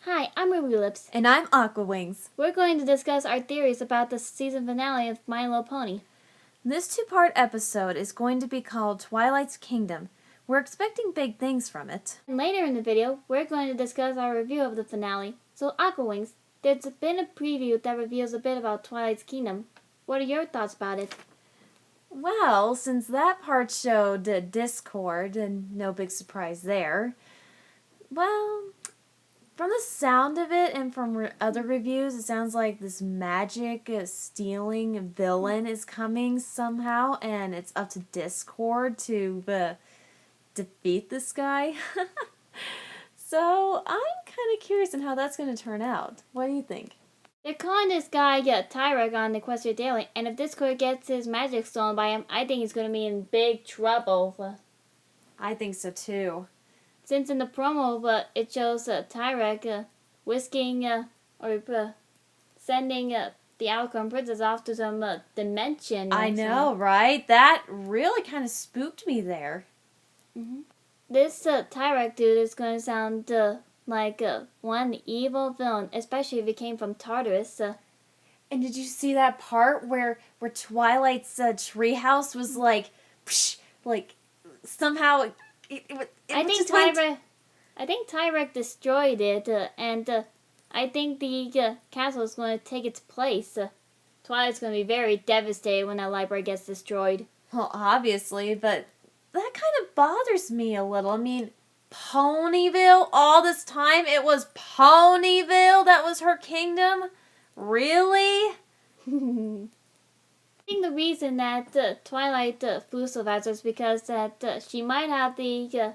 Hi, I'm Ruby Lips. And I'm Aqua Wings. We're going to discuss our theories about the season finale of My Little Pony. This two-part episode is going to be called Twilight's Kingdom. We're expecting big things from it. And later in the video, we're going to discuss our review of the finale. So, Aqua Wings, there's been a preview that reveals a bit about Twilight's Kingdom. What are your thoughts about it? Well, since that part showed discord, and no big surprise there, well, from the sound of it and from other reviews, it sounds like this magic stealing villain is coming somehow, and it's up to Discord to defeat this guy. So I'm kind of curious on how that's going to turn out. What do you think? They're calling this guy Tirek on the Equestria Daily, and if Discord gets his magic stolen by him, I think he's going to be in big trouble. I think so too. Since in the promo, it shows Tirek whisking or sending the Alcorn Princess off to some dimension. I know, right? That really kind of spooked me there. Mm-hmm. This Tirek dude is going to sound like one evil villain, especially if he came from Tartarus. And did you see that part where Twilight's treehouse was like somehow I think Tirek destroyed it, and I think the castle is going to take its place. Twilight's going to be very devastated when that library gets destroyed. Well, obviously, but that kind of bothers me a little. I mean, Ponyville, all this time it was Ponyville that was her kingdom? Really? I think the reason that Twilight flew so fast is because that she might have the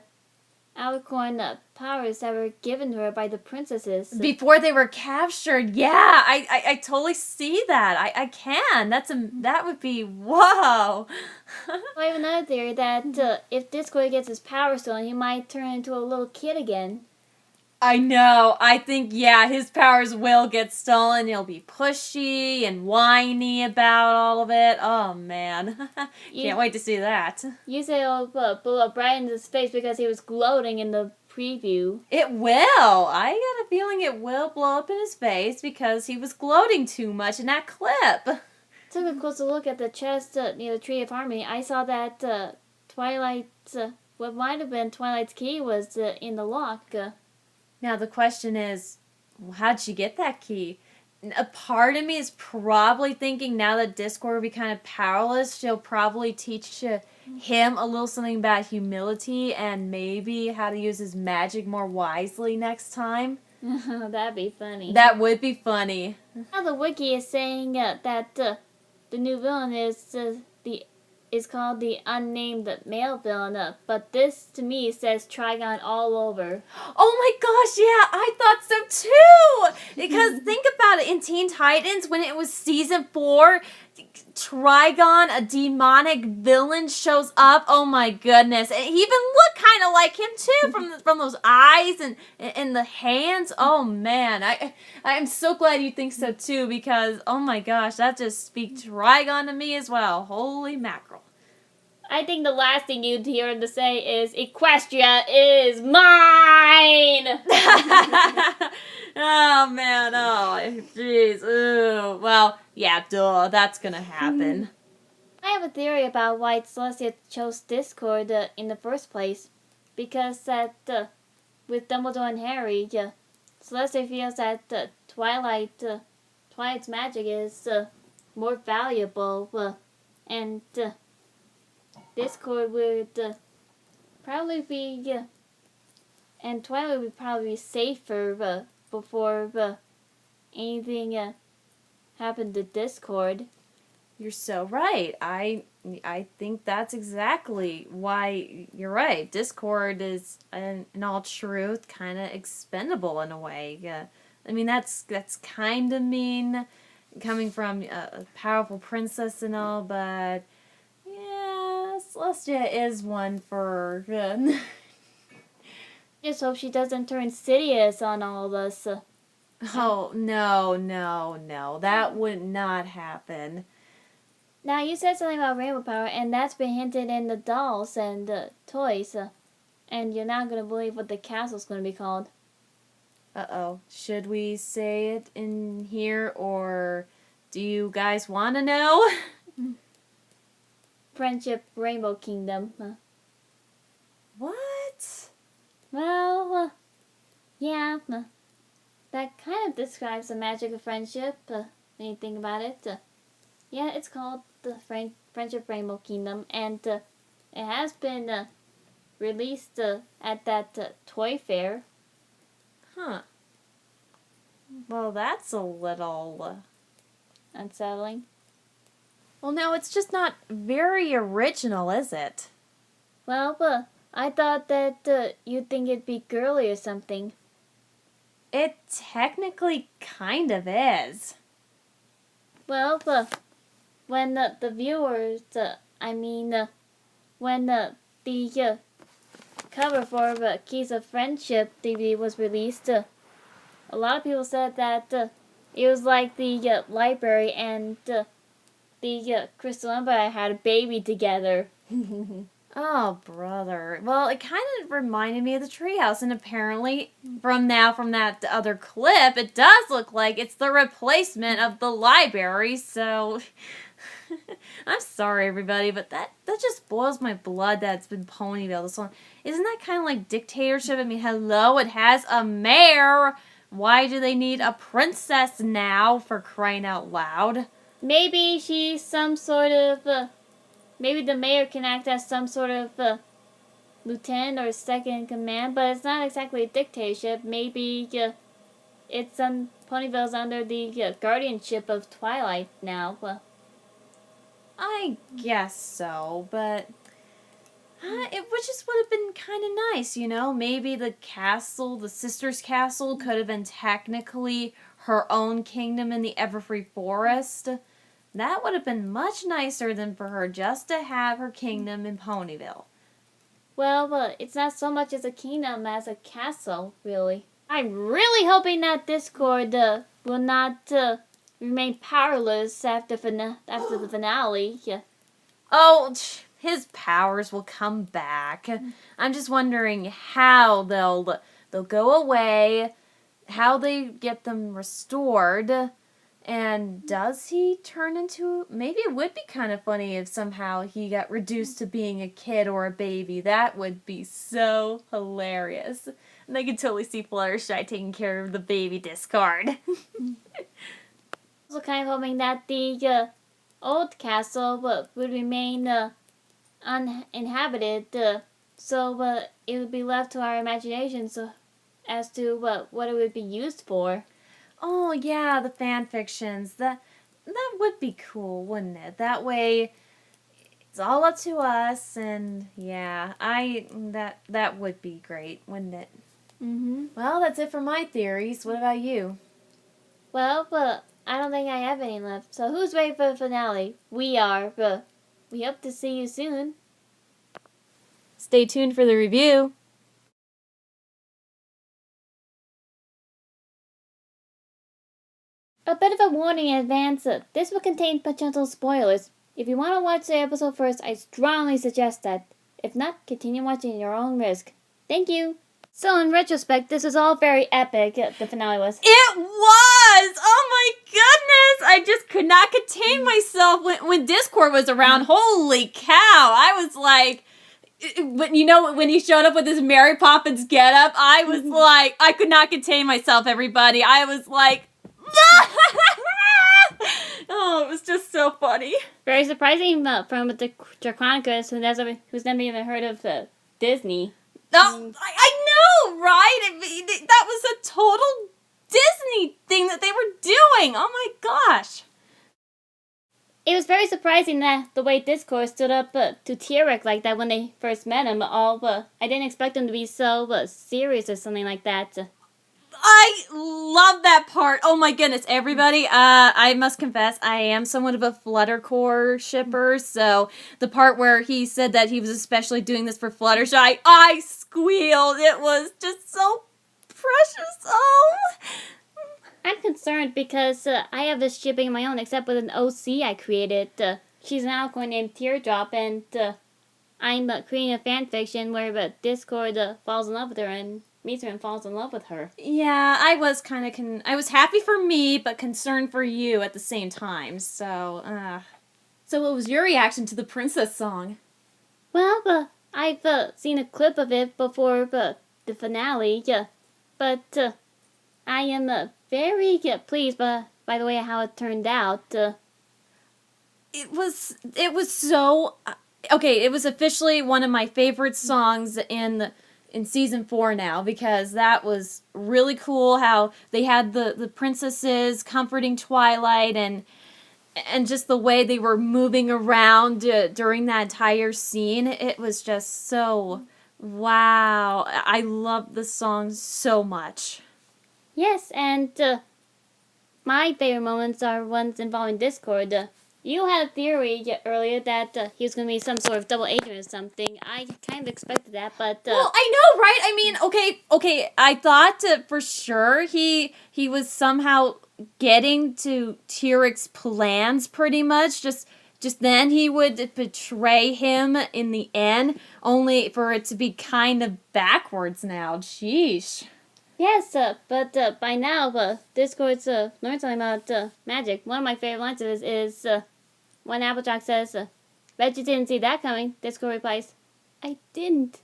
Alicorn powers that were given to her by the princesses. Before they were captured, yeah, I totally see that. I can. That would be, whoa. I have another theory that if Discord gets his power stolen, he might turn into a little kid again. I know. I think, yeah, his powers will get stolen. He'll be pushy and whiny about all of it. Oh, man. Can't wait to see that. You say it'll blow up right into his face because he was gloating in the preview. It will. I got a feeling it will blow up in his face because he was gloating too much in that clip. Took a closer look at the chest near the Tree of Harmony. I saw that Twilight's, what might have been Twilight's key was in the lock. Now the question is, how'd she get that key? A part of me is probably thinking now that Discord will be kind of powerless, she'll probably teach him a little something about humility and maybe how to use his magic more wisely next time. That'd be funny. That would be funny. Now the wiki is saying that the new villain is called the unnamed male villain, but this to me says Trigon all over. Oh my gosh, yeah, I thought so too! Because think about it, in Teen Titans, when it was season 4, Trigon, a demonic villain, shows up. Oh my goodness. And he even looked kind of like him too, from those eyes and the hands. Oh man, I'm so glad you think so too, because oh my gosh, that just speaks Trigon to me as well. Holy mackerel. I think the last thing you'd hear him to say is, Equestria is mine! Oh, man. Oh, jeez. Ooh. Well, yeah, duh. That's gonna happen. I have a theory about why Celestia chose Discord in the first place. Because that, with Dumbledore and Harry, Celestia feels that Twilight's magic is more valuable, and Discord would probably be, and Twilight would probably be safer before anything happened to Discord. You're so right. I think that's exactly why you're right. Discord is, in all truth, kind of expendable in a way. I mean, that's kind of mean, coming from a powerful princess and all, but yeah, Celestia is one for. Just hope she doesn't turn Sidious on all of us. Oh, no. That would not happen. Now, you said something about rainbow power, and that's been hinted in the dolls and toys. And you're not going to believe what the castle's going to be called. Uh-oh. Should we say it in here, or do you guys want to know? Friendship Rainbow Kingdom. What? Well, yeah. That kind of describes the magic of friendship, when you think about it. Yeah, it's called the Friendship Rainbow Kingdom, and it has been released at that toy fair. Huh. Well, that's a little Unsettling. Well, no, it's just not very original, is it? Well, I thought that you'd think it'd be girly or something. It technically kind of is. Well, when the viewers, when the cover for Keys of Friendship DVD was released, a lot of people said that it was like the library and the Crystal Empire had a baby together. Oh, brother. Well, it kind of reminded me of the treehouse, and apparently, from that other clip, it does look like it's the replacement of the library, so... I'm sorry, everybody, but that just boils my blood that it's been Ponyville this long. Isn't that kind of like dictatorship? I mean, hello, it has a mayor! Why do they need a princess now, for crying out loud? Maybe she's some sort of... maybe the mayor can act as some sort of lieutenant or second in command, but it's not exactly a dictatorship. Maybe it's Ponyville's under the guardianship of Twilight now. I guess so, but it just would have been kind of nice, you know? Maybe the castle, the sister's castle, could have been technically her own kingdom in the Everfree Forest. That would have been much nicer than for her just to have her kingdom in Ponyville. Well, it's not so much as a kingdom as a castle, really. I'm really hoping that Discord will not remain powerless after the finale. Yeah. Oh, his powers will come back. I'm just wondering how they'll go away, how they get them restored. And does he turn into... Maybe it would be kind of funny if somehow he got reduced to being a kid or a baby. That would be so hilarious. And I could totally see Fluttershy taking care of the baby Discord. Also kind of hoping that the old castle would remain uninhabited, so it would be left to our imaginations as to what it would be used for. Oh, yeah, the fan fictions. That would be cool, wouldn't it? That way, it's all up to us, and yeah, that would be great, wouldn't it? Mm-hmm. Well, that's it for my theories. What about you? Well, I don't think I have any left. So who's ready for the finale? We are, we hope to see you soon. Stay tuned for the review. A bit of a warning in advance, this will contain potential spoilers. If you want to watch the episode first, I strongly suggest that. If not, continue watching at your own risk. Thank you! So in retrospect, this is all very epic, the finale was. It was! Oh my goodness! I just could not contain myself when Discord was around. Holy cow! I was like... when he showed up with his Mary Poppins getup, I was like... I could not contain myself, everybody. I was like... Oh, it was just so funny. Very surprising from the Draconicus, who's never even heard of Disney. Oh, I know, right? That was a total Disney thing that they were doing. Oh my gosh. It was very surprising that the way Discord stood up to Tirek like that when they first met him. I didn't expect him to be so serious or something like that. I love that part. Oh my goodness, everybody. I must confess, I am somewhat of a Fluttercore shipper, so the part where he said that he was especially doing this for Fluttershy, I squealed. It was just so precious. Oh. I'm concerned because I have this shipping of my own, except with an OC I created. She's an alcohol named Teardrop, and I'm creating a fanfiction where Discord falls in love with her, and meets her and falls in love with her. Yeah, I was kind of I was happy for me, but concerned for you at the same time. So what was your reaction to the princess song? Well, I've seen a clip of it before the finale, yeah. But I am very pleased by the way how it turned out. It was so okay. It was officially one of my favorite songs in season 4 now, because that was really cool. How they had the princesses comforting Twilight, and just the way they were moving around during that entire scene. It was just so wow. I love the song so much. Yes, and my favorite moments are ones involving Discord. You had a theory earlier that he was going to be some sort of double agent or something. I kind of expected that, but... well, I know, right? I mean, okay. I thought for sure he was somehow getting to Tirek's plans pretty much. Just then he would betray him in the end, only for it to be kind of backwards now. Sheesh. Yes, but by now, Discord's learned something about magic. One of my favorite lines of it is when Applejack says, bet you didn't see that coming. Discord replies, I didn't.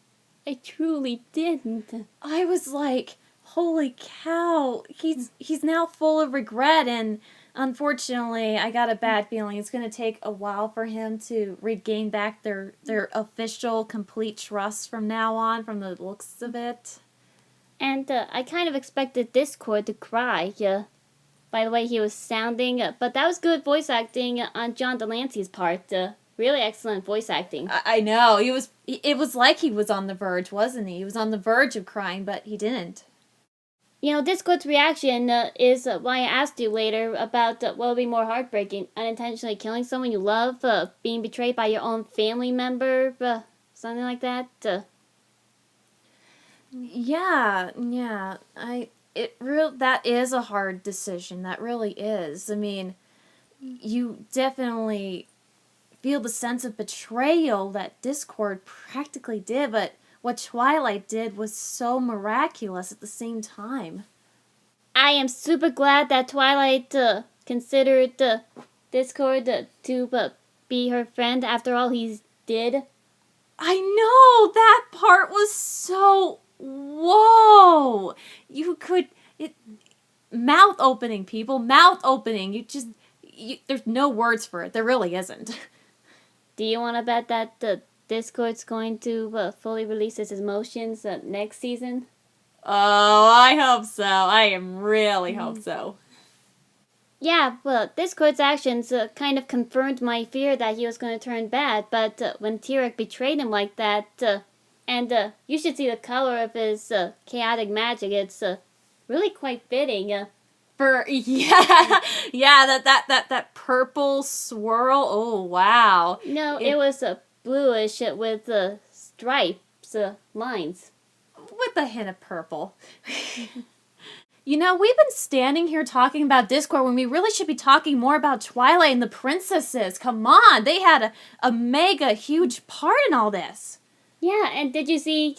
I truly didn't. I was like, holy cow, he's now full of regret, and unfortunately, I got a bad feeling it's going to take a while for him to regain back their official, complete trust from now on, from the looks of it. And I kind of expected Discord to cry, by the way he was sounding, but that was good voice acting on John Delancey's part. Really excellent voice acting. I know, it was like he was on the verge, wasn't he? He was on the verge of crying, but he didn't. You know, Discord's reaction is why I asked you later about what would be more heartbreaking, unintentionally killing someone you love, being betrayed by your own family member, something like that. Yeah. That is a hard decision. That really is. I mean, you definitely feel the sense of betrayal that Discord practically did, but what Twilight did was so miraculous at the same time. I am super glad that Twilight considered Discord to be her friend after all he did. I know! That part was so... Whoa! Mouth opening, people. Mouth opening. There's no words for it. There really isn't. Do you want to bet that Discord's going to fully release his emotions next season? Oh, I hope so. I really hope so. Yeah, well, Discord's actions kind of confirmed my fear that he was going to turn bad, but when Tirek betrayed him like that, and you should see the color of his chaotic magic, it's really quite fitting. Yeah, that purple swirl. Oh, wow. No, it was bluish with stripes, lines. With a hint of purple. You know, we've been standing here talking about Discord when we really should be talking more about Twilight and the princesses. Come on, they had a mega huge part in all this. Yeah, and did you see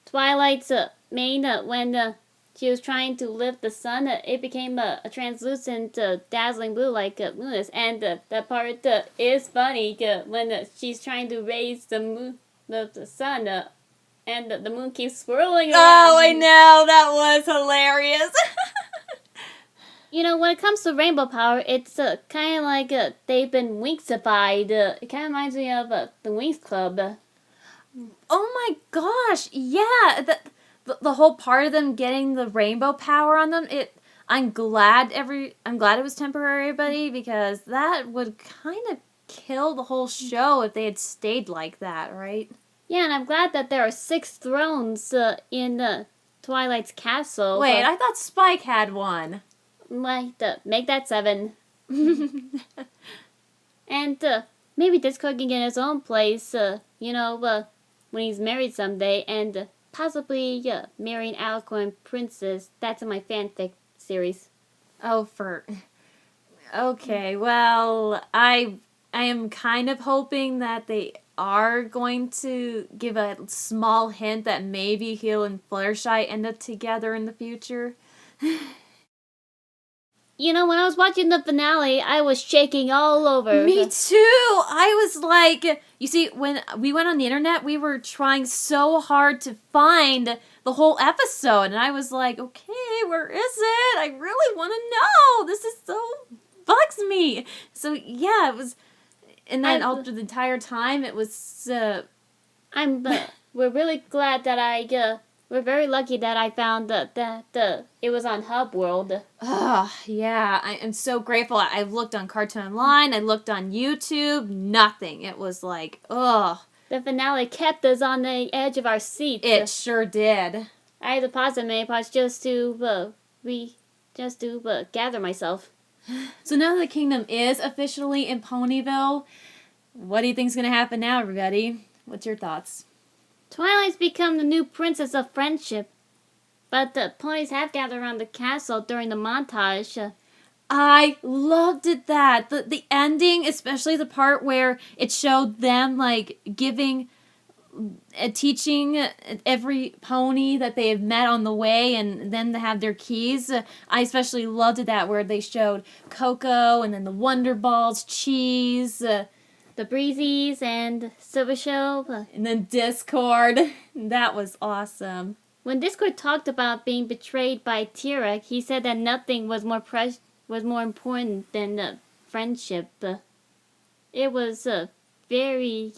Twilight's mane when she was trying to lift the sun? It became a translucent, dazzling blue like Luna's. And that part is funny when she's trying to raise the moon, the sun, and the moon keeps swirling around. Oh, I know. That was hilarious. You know, when it comes to rainbow power, it's kind of like they've been Winxified. It kind of reminds me of the Winx Club. Oh my gosh, yeah. The whole part of them getting the rainbow power on them, I'm glad it was temporary, buddy, because that would kind of kill the whole show if they had stayed like that, right? Yeah, and I'm glad that there are 6 thrones in Twilight's castle. Wait, I thought Spike had one. Make that 7. And maybe Discord can get his own place, when he's married someday, and possibly marry an Alicorn princess. That's in my fanfic series. Okay, well, I am kind of hoping that they are going to give a small hint that maybe he'll and Fluttershy end up together in the future. You know, when I was watching the finale, I was shaking all over. Me too. I was like, you see, when we went on the internet, we were trying so hard to find the whole episode, and I was like, okay, where is it? I really want to know. This is so bugs me. So yeah, it was, and then after the entire time, it was. We're really glad that we're very lucky that I found that it was on Hub World. Yeah, I am so grateful. I've looked on Cartoon Online, I looked on YouTube, nothing. It was like, ugh. The finale kept us on the edge of our seats. It sure did. I had to pause it many parts just to gather myself. So now the kingdom is officially in Ponyville. What do you think's gonna happen now, everybody? What's your thoughts? Twilight's become the new princess of friendship, but the ponies have gathered around the castle during the montage. I loved it that. The ending, especially the part where it showed them like teaching every pony that they have met on the way and then they have their keys. I especially loved it that where they showed Coco and then the Wonder Balls, Cheese, the Breezies and Silver Show. And then Discord. That was awesome. When Discord talked about being betrayed by Tirek, he said that nothing was more important than friendship. It was very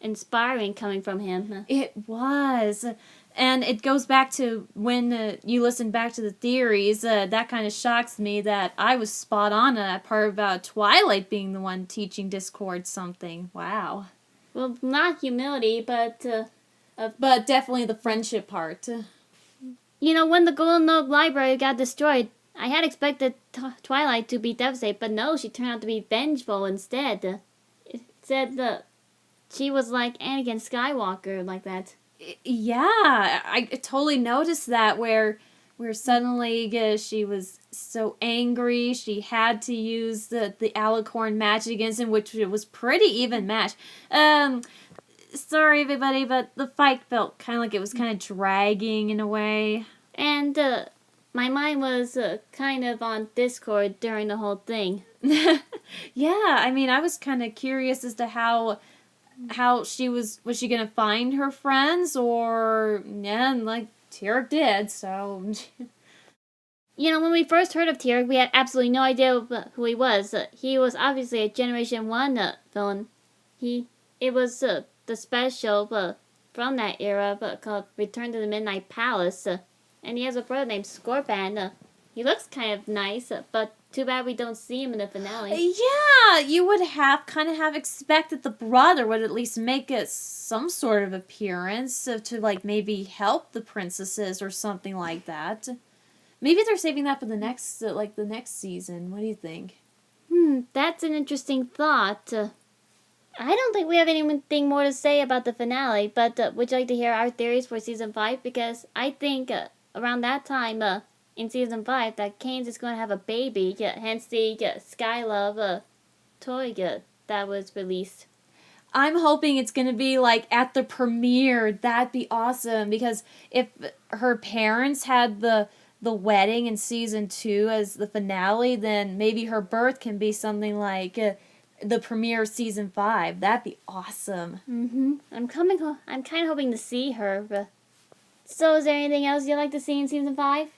inspiring coming from him. It was. And it goes back to when you listen back to the theories, that kind of shocks me that I was spot on that part about Twilight being the one teaching Discord something. Wow. Well, not humility, but definitely the friendship part. You know, when the Golden Oak Library got destroyed, I had expected Twilight to be devastated, but no, she turned out to be vengeful instead. It said she was like Anakin Skywalker, like that. Yeah, I totally noticed that where suddenly she was so angry she had to use the alicorn magic against him, which was pretty even match. Sorry everybody, but the fight felt kind of like it was kind of dragging in a way. And my mind was kind of on Discord during the whole thing. Yeah, I mean I was kind of curious as to how she was she gonna find her friends, or yeah, like Tirek did, so you know, when we first heard of Tirek, we had absolutely no idea who he was. He was obviously a Generation 1 villain. It was the special from that era called Return to the Midnight Palace, and he has a brother named Scorpan. He looks kind of nice, but too bad we don't see him in the finale. Yeah, you would have expected the brother would at least make some sort of appearance to like maybe help the princesses or something like that. Maybe they're saving that for the next season. What do you think? That's an interesting thought. I don't think we have anything more to say about the finale, but would you like to hear our theories for season 5? Because I think around that time in season 5 that Canes is going to have a baby, hence the Skylove toy that was released. I'm hoping it's going to be like at the premiere. That'd be awesome, because if her parents had the wedding in season 2 as the finale, then maybe her birth can be something like the premiere of season 5. That'd be awesome. I'm kind of hoping to see her. So is there anything else you'd like to see in season 5?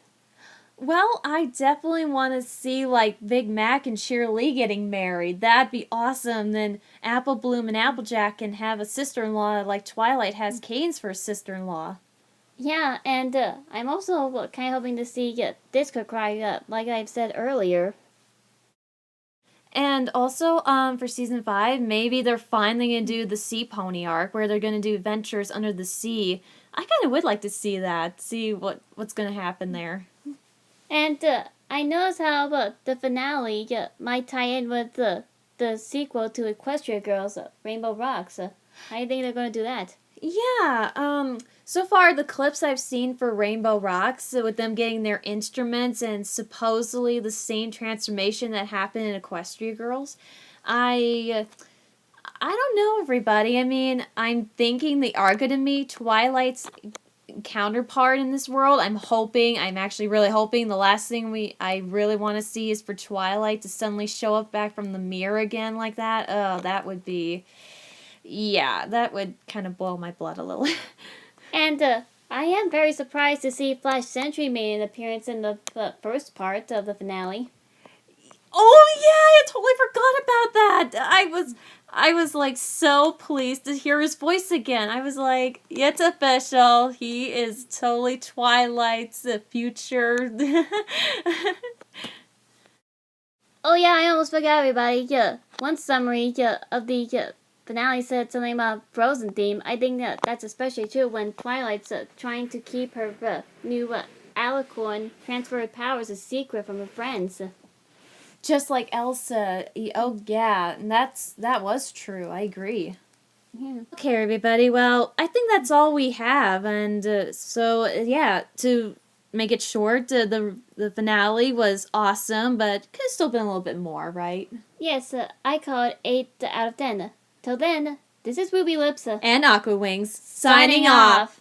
Well, I definitely want to see like Big Mac and Shirley getting married. That'd be awesome. Then Apple Bloom and Applejack can have a sister-in-law like Twilight has Canes for a sister-in-law. Yeah, and I'm also kind of hoping to see Disco cry, like I've said earlier. And also, for season 5, maybe they're finally going to do the Sea Pony arc, where they're going to do adventures under the sea. I kind of would like to see that, see what's going to happen there. And I noticed how the finale might tie in with the sequel to Equestria Girls, Rainbow Rocks. How do you think they're going to do that? Yeah, so far the clips I've seen for Rainbow Rocks, with them getting their instruments and supposedly the same transformation that happened in Equestria Girls, I I don't know, everybody. I mean, I'm thinking they are going to meet Twilight's counterpart in this world. I'm actually really hoping the last thing I really want to see is for Twilight to suddenly show up back from the mirror again like that. Oh, that would be, yeah, that would kind of boil my blood a little. And I am very surprised to see Flash Sentry made an appearance in the first part of the finale. Oh yeah, I totally forgot about that. I was like so pleased to hear his voice again. I was like, it's official. He is totally Twilight's future. Oh yeah, I almost forgot, everybody. One summary of the finale said something about Frozen theme. I think that's especially true when Twilight's trying to keep her new alicorn transferred powers a secret from her friends. Just like Elsa. Oh yeah, and that was true. I agree. Yeah. Okay, everybody. Well, I think that's all we have, and so yeah, to make it short, the finale was awesome, but could have still been a little bit more, right? Yes, I call it 8 out of 10. Till then, this is Ruby Lips. And Aqua Wings Signing off.